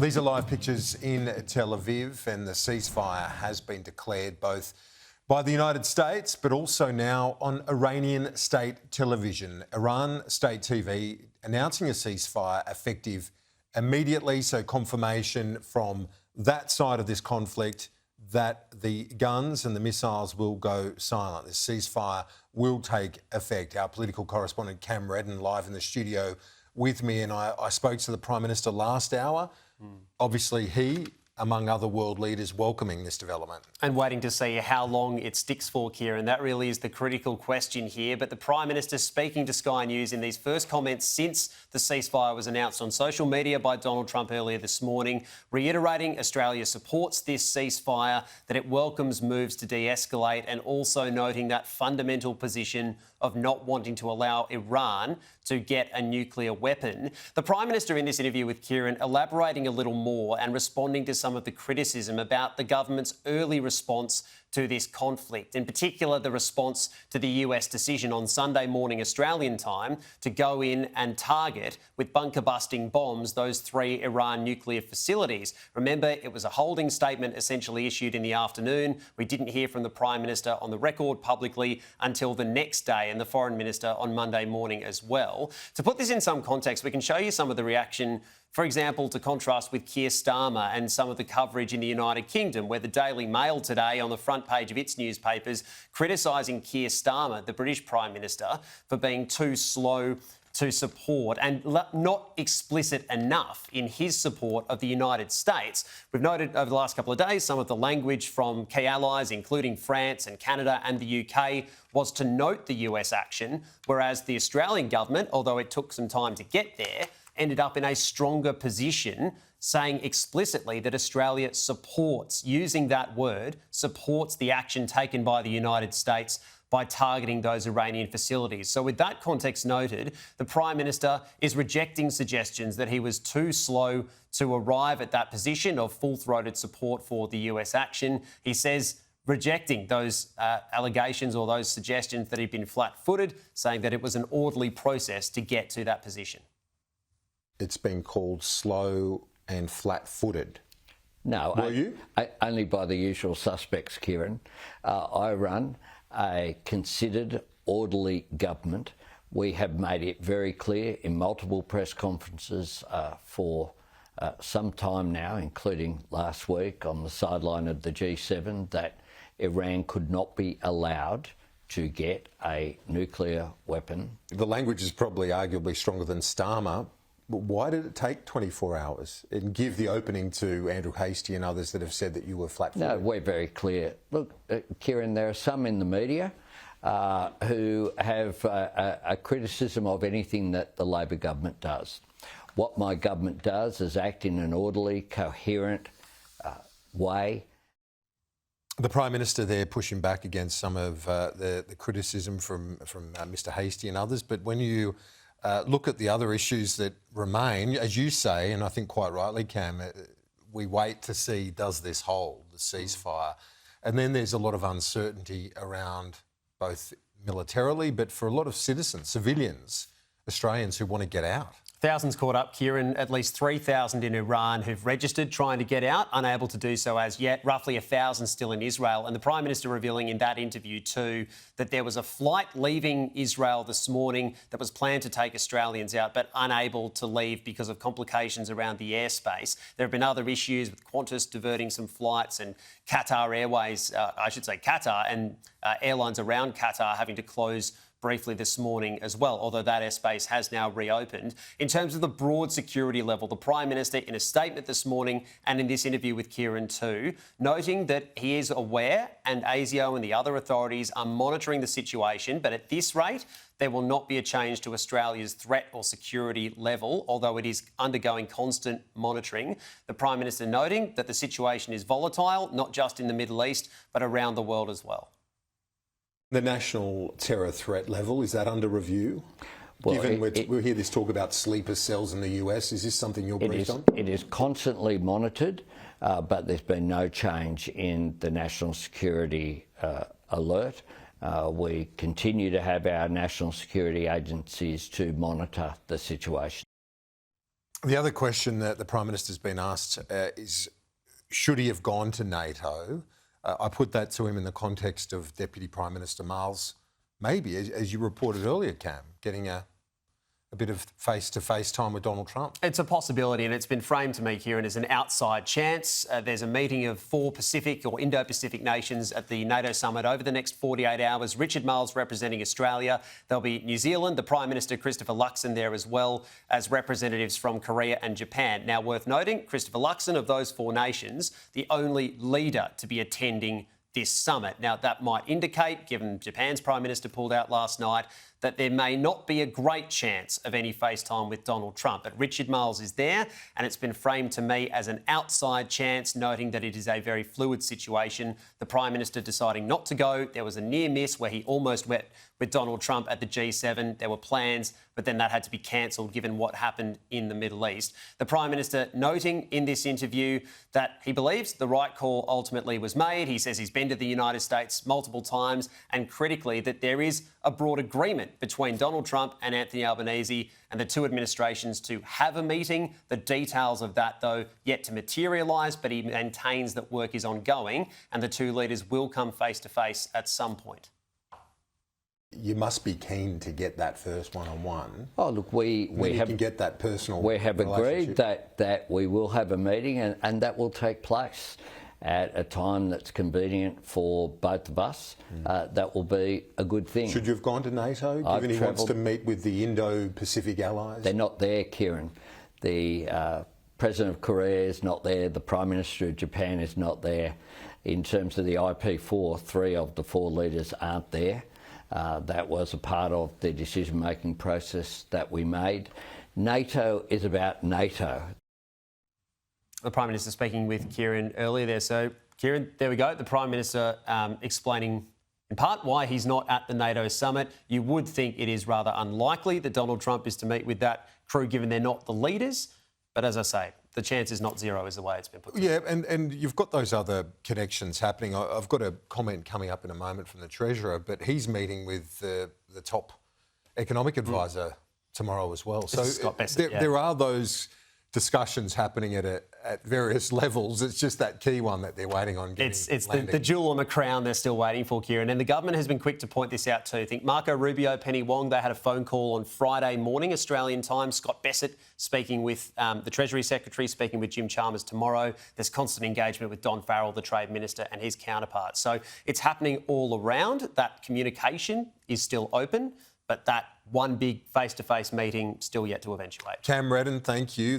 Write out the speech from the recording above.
These are live pictures in Tel Aviv, and the ceasefire has been declared both by the United States but also now on Iranian state television. Iran state TV announcing a ceasefire effective immediately, so confirmation from that side of this conflict that the guns and the missiles will go silent. This ceasefire will take effect. Our political correspondent Cam Redden live in the studio with me, and I spoke to the Prime Minister last hour. Obviously, he, among other world leaders, welcoming this development. And waiting to see how long it sticks for, Kieran. That really is the critical question here. But the Prime Minister speaking to Sky News in these first comments since the ceasefire was announced on social media by Donald Trump earlier this morning, reiterating Australia supports this ceasefire, that it welcomes moves to de-escalate, and also noting that fundamental position of not wanting to allow Iran to get a nuclear weapon. The Prime Minister in this interview with Kieran elaborating a little more and responding to some of the criticism about the government's early response to this conflict, in particular the response to the US decision on Sunday morning Australian time to go in and target with bunker-busting bombs those 3 Iran nuclear facilities. Remember, it was a holding statement essentially issued in the afternoon. We didn't hear from the Prime Minister on the record publicly until the next day, and the Foreign Minister on Monday morning as well. To put this in some context, we can show you some of the reaction, for example, to contrast with Keir Starmer and some of the coverage in the United Kingdom, where the Daily Mail today, on the front page of its newspapers, criticising Keir Starmer, the British Prime Minister, for being too slow to support and not explicit enough in his support of the United States. We've noted over the last couple of days some of the language from key allies, including France and Canada and the UK, was to note the US action, whereas the Australian government, although it took some time to get there, ended up in a stronger position, saying explicitly that Australia supports, using that word, supports the action taken by the United States by targeting those Iranian facilities. So with that context noted, the Prime Minister is rejecting suggestions that he was too slow to arrive at that position of full-throated support for the US action. He says, rejecting those allegations or those suggestions that he'd been flat-footed, saying that it was an orderly process to get to that position. It's been called slow and flat-footed. No, Were you? Only by the usual suspects, Kieran. I run a considered, orderly government. We have made it very clear in multiple press conferences for some time now, including last week on the sideline of the G7, that Iran could not be allowed to get a nuclear weapon. The language is probably arguably stronger than Starmer. But why did it take 24 hours and give the opening to Andrew Hastie and others that have said that you were flat-footed? No, we're very clear. Look, Kieran, there are some in the media who have a criticism of anything that the Labor government does. What my government does is act in an orderly, coherent way. The Prime Minister there pushing back against some of the criticism from Mr Hastie and others, but when you look at the other issues that remain, as you say, and I think quite rightly, Cam, we wait to see, does this hold, the ceasefire? And then there's a lot of uncertainty around both militarily, but for a lot of citizens, civilians, Australians who want to get out. Thousands caught up, Kieran. At least 3,000 in Iran who've registered trying to get out, unable to do so as yet. Roughly 1,000 still in Israel. And the Prime Minister revealing in that interview too that there was a flight leaving Israel this morning that was planned to take Australians out but unable to leave because of complications around the airspace. There have been other issues with Qantas diverting some flights and Qatar Airways, Qatar and airlines around Qatar having to close briefly this morning as well, although that airspace has now reopened. In terms of the broad security level, the Prime Minister, in a statement this morning and in this interview with Kieran too, noting that he is aware and ASIO and the other authorities are monitoring the situation, but at this rate, there will not be a change to Australia's threat or security level, although it is undergoing constant monitoring. The Prime Minister noting that the situation is volatile, not just in the Middle East, but around the world as well. The national terror threat level, is that under review? Well, Given we hear this talk about sleeper cells in the US, is this something you're briefed on? It is constantly monitored, but there's been no change in the national security alert. We continue to have our national security agencies to monitor the situation. The other question that the Prime Minister's been asked is, should he have gone to NATO? I put that to him in the context of Deputy Prime Minister Miles, maybe, as you reported earlier, Cam, getting a bit of face-to-face time with Donald Trump. It's a possibility, and it's been framed to me, Kieran, as an outside chance. There's a meeting of 4 Pacific or Indo-Pacific nations at the NATO summit over the next 48 hours. Richard Marles representing Australia. There'll be New Zealand, the Prime Minister Christopher Luxon there, as well as representatives from Korea and Japan. Now, worth noting, Christopher Luxon, of those 4 nations, the only leader to be attending this summit. Now, that might indicate, given Japan's Prime Minister pulled out last night, that there may not be a great chance of any FaceTime with Donald Trump. But Richard Marles is there, and it's been framed to me as an outside chance, noting that it is a very fluid situation. The Prime Minister deciding not to go. There was a near miss where he almost went with Donald Trump at the G7. There were plans, but then that had to be cancelled given what happened in the Middle East. The Prime Minister noting in this interview that he believes the right call ultimately was made. He says he's been to the United States multiple times, and critically that there is a broad agreement between Donald Trump and Anthony Albanese and the 2 administrations to have a meeting. The details of that, though, yet to materialise, but he maintains that work is ongoing and the 2 leaders will come face-to-face at some point. You must be keen to get that first one-on-one. Oh, look, we can get that personal. We have agreed that we will have a meeting and that will take place at a time that's convenient for both of us. That will be a good thing. Should you have gone to NATO, given he wants to meet with the Indo-Pacific allies? They're not there, Kieran. The President of Korea is not there. The Prime Minister of Japan is not there. In terms of the IP4, 3 of the 4 leaders aren't there. That was a part of the decision-making process that we made. NATO is about NATO. The Prime Minister speaking with Kieran earlier there. So, Kieran, there we go. The Prime Minister explaining in part why he's not at the NATO summit. You would think it is rather unlikely that Donald Trump is to meet with that crew, given they're not the leaders. But as I say, the chance is not zero, is the way it's been put. Yeah, and you've got those other connections happening. I've got a comment coming up in a moment from the Treasurer, but he's meeting with the top economic advisor tomorrow as well. So Scott Bessent, there are those discussions happening at various levels. It's just that key one that they're waiting on getting It's the jewel on the crown they're still waiting for, Kieran. And the government has been quick to point this out too. I think Marco Rubio, Penny Wong, they had a phone call on Friday morning, Australian time. Scott Bessent speaking with the Treasury Secretary, speaking with Jim Chalmers tomorrow. There's constant engagement with Don Farrell, the Trade Minister, and his counterpart. So it's happening all around. That communication is still open, but that one big face-to-face meeting still yet to eventuate. Cam Redden, thank you.